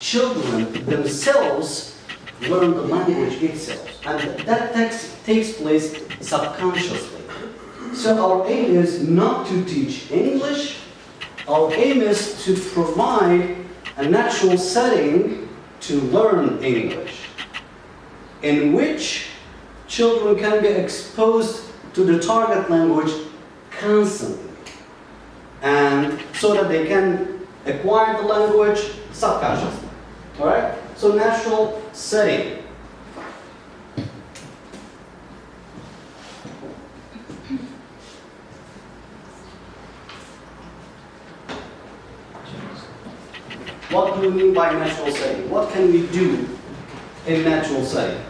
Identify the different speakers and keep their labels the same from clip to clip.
Speaker 1: children themselves learn the language itself. And that takes place subconsciously. So our aim is not to teach English. Our aim is to provide a natural setting to learn English, in which children can be exposed to the target language constantly, and so that they can acquire the language subconsciously. All right? So natural setting. What do we mean by natural setting? What can we do in natural setting?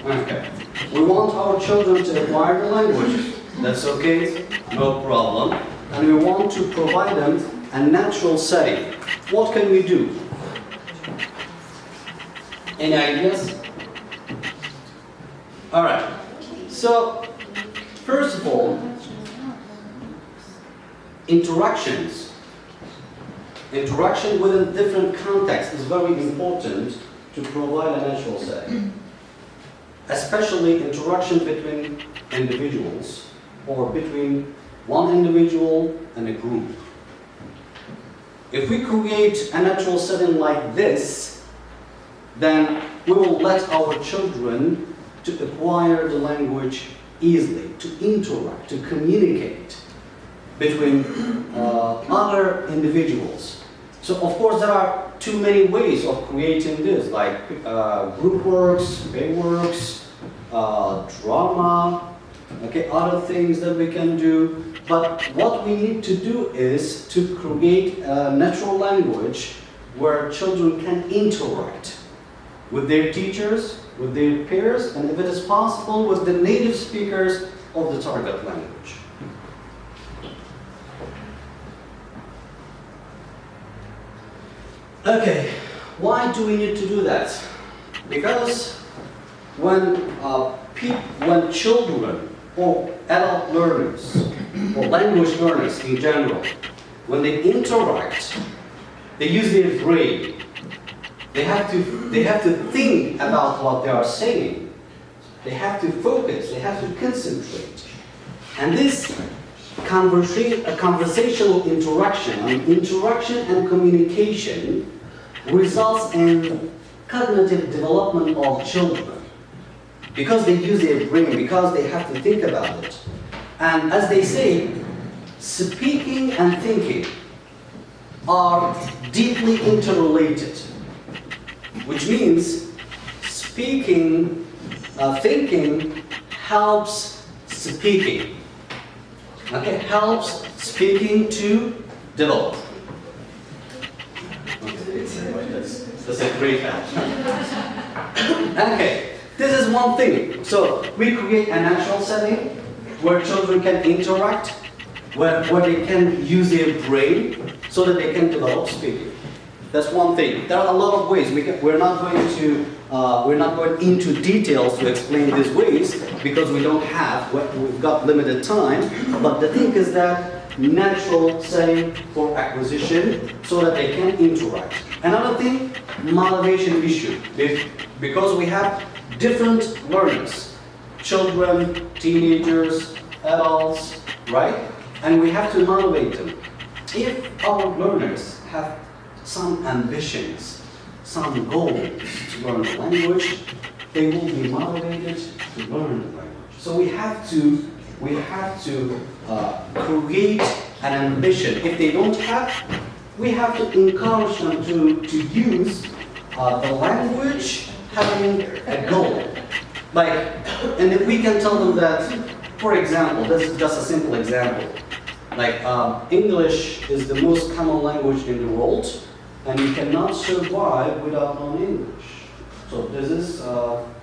Speaker 1: Okay. We want our children to acquire the language. That's okay, no problem. And we want to provide them a natural setting. What can we do? Any ideas? All right. So, first of all, interactions. Interaction within different contexts is very important to provide a natural setting. Especially interaction between individuals or between one individual and a group. If we create a natural setting like this, then we will let our children to acquire the language easily, to interact, to communicate between other individuals. So of course there are too many ways of creating this, like group works, play works, drama, okay, other things that we can do. But what we need to do is to create a natural language where children can interact with their teachers, with their peers, and if it is possible, with the native speakers of the target language. Okay, why do we need to do that? Because when children or adult learners or language learners in general, when they interact, they use their brain. They have to think about what they are saying. They have to focus. They have to concentrate. And this conversational interaction, interaction and communication results in cognitive development of children because they use their brain, because they have to think about it. And as they say, speaking and thinking are deeply interrelated, which means thinking helps speaking. Okay, helps speaking to develop. Okay, that's a great help. Okay, this is one thing. So we create a natural setting where children can interact, where they can use their brain so that they can develop speaking. That's one thing. There are a lot of ways. We're not going into details to explain these ways because we've got limited time. But the thing is that natural setting for acquisition so that they can interact. Another thing, motivation issue. Because we have different learners, children, teenagers, adults, right? And we have to motivate them. If our learners have some ambitions, some goals to learn the language, they will be motivated to learn the language. So we have to create an ambition. If they don't have, we have to encourage them to use the language having a goal. And if we can tell them that, for example, this is just a simple example, English is the most common language in the world, and you cannot survive without knowing English. So this is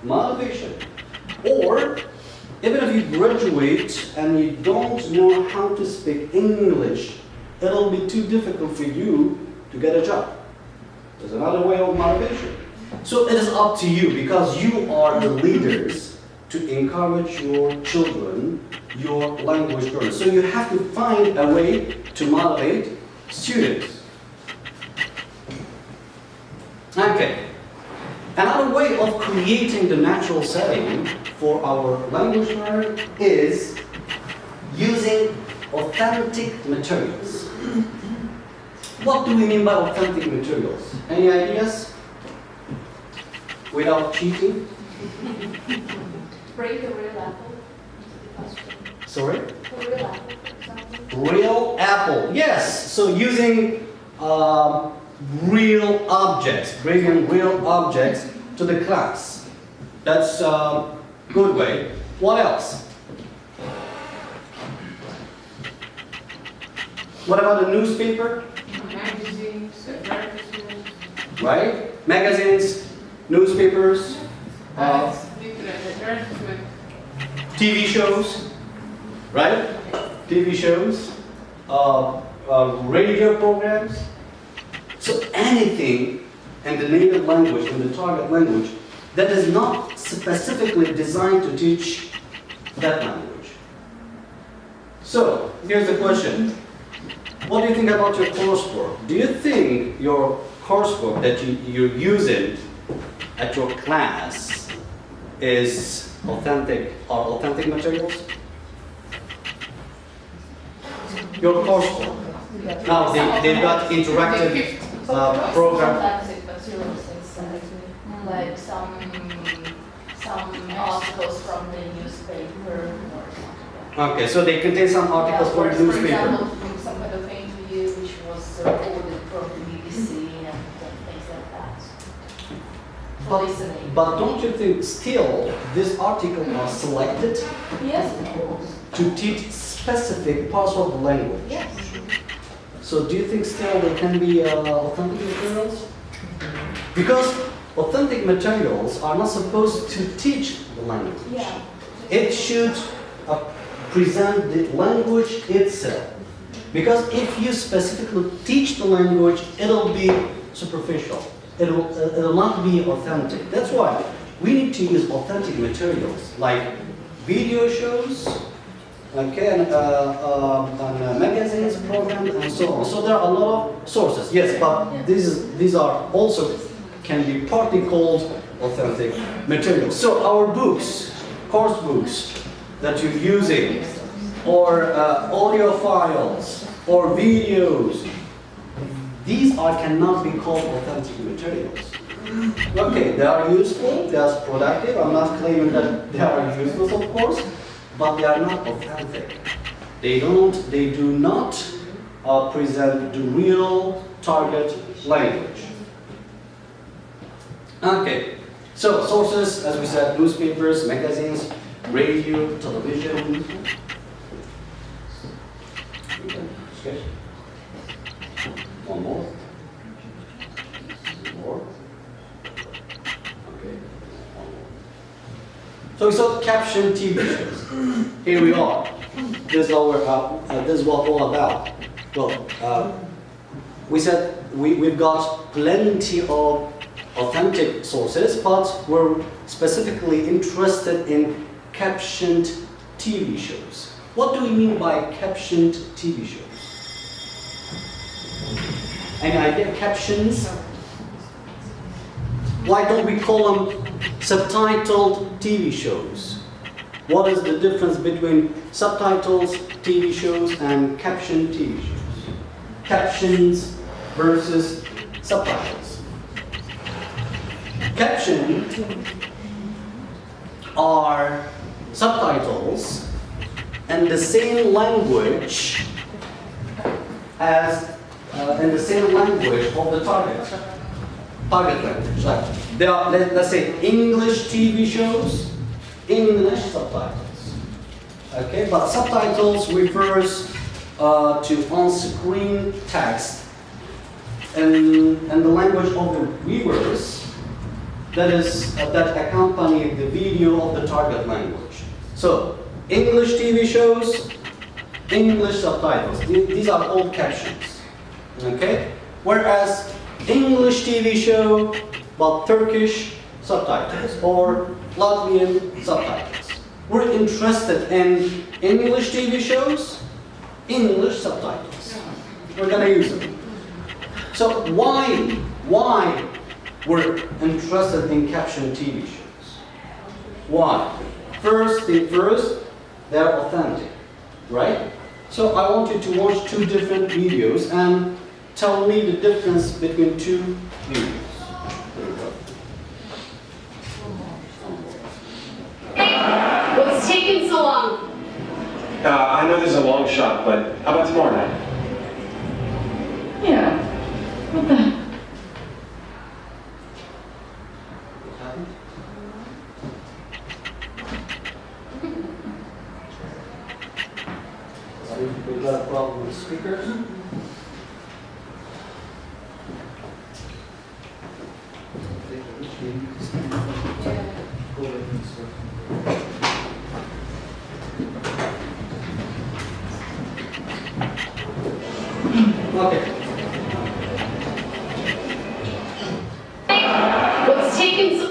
Speaker 1: motivation. Or, even if you graduate and you don't know how to speak English, it'll be too difficult for you to get a job. There's another way of motivation. So it is up to you, because you are the leaders to encourage your children, your language learners. So you have to find a way to motivate students. Okay. Another way of creating the natural setting for our language learner is using authentic materials. What do we mean by authentic materials? Any ideas? Without cheating?
Speaker 2: Break a real apple.
Speaker 1: Sorry?
Speaker 2: A real apple, for example.
Speaker 1: Real apple. Yes. So using real objects, bringing real objects to the class. That's a good way. What else? What about a newspaper?
Speaker 2: Magazines, advertisements.
Speaker 1: Right? Magazines, newspapers, TV shows, right? TV shows, radio programs. So anything in the native language, in the target language, that is not specifically designed to teach that language. So, here's the question. What do you think about your coursework? Do you think your coursework that you're using at your class is authentic or authentic materials? Your coursework. Now, they've got interactive program.
Speaker 2: Like some articles from the newspaper or something.
Speaker 1: Okay, so they contain some articles from the
Speaker 2: For
Speaker 1: newspaper.
Speaker 2: example, from some kind of interview which was recorded from the BBC and things like that. For listening.
Speaker 1: But don't you think still this article are selected
Speaker 2: Yes, of course.
Speaker 1: to teach specific parts of the language?
Speaker 2: Yes.
Speaker 1: So do you think still they can be authentic materials? Because authentic materials are not supposed to teach the language.
Speaker 2: Yeah.
Speaker 1: It should present the language itself. Because if you specifically teach the language, it'll be superficial. It'll not be authentic. That's why we need to use authentic materials like video shows, okay, and magazines, programs, and so on. So there are a lot of sources. Yes, but these are also can be partly called authentic materials. So our books, course books that you're using, or audio files, or videos, these cannot be called authentic materials. Okay, they are useful, they are productive. I'm not claiming that they are useless, of course, but they are not authentic. They do not present the real target language. Okay, so sources, as we said, newspapers, magazines, radio, television. Okay. One more. More. Okay. One more. So we saw captioned TV shows. Here we are. This is what all about. Well, we said we've got plenty of authentic sources, but we're specifically interested in captioned TV shows. What do we mean by captioned TV shows? Any idea? Captions? Why don't we call them subtitled TV shows? What is the difference between subtitles, TV shows, and captioned TV shows? Captions versus subtitles. Captions are subtitles in the same language as in the same language of the target language. Like there are, let's say, English TV shows, English subtitles. Okay, but subtitles refers to on-screen text in the language of the viewers that accompany the video of the target language. So English TV shows, English subtitles. These are called captions. Okay? Whereas English TV show, but Turkish subtitles or Latvian subtitles. We're interested in English TV shows, English subtitles. We're gonna use them. So why were interested in captioned TV shows. Why? First thing first, they're authentic, right? So I want you to watch two different videos and tell me the difference between two videos. There we go.
Speaker 3: What's taking so long?
Speaker 4: I know this is a long shot, but how about tomorrow night?
Speaker 3: Yeah. What the?
Speaker 1: What happened? We've got a problem with speakers. Okay.
Speaker 3: What's taking so...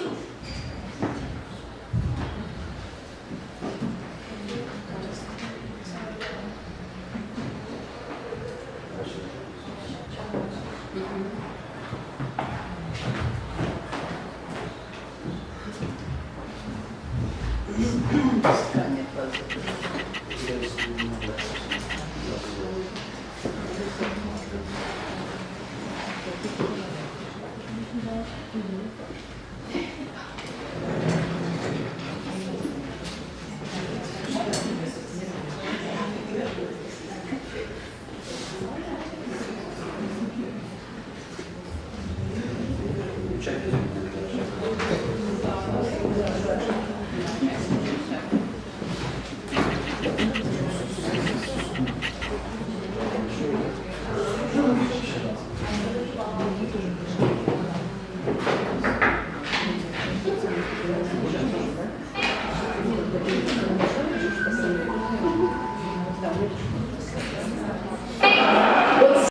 Speaker 1: Check it.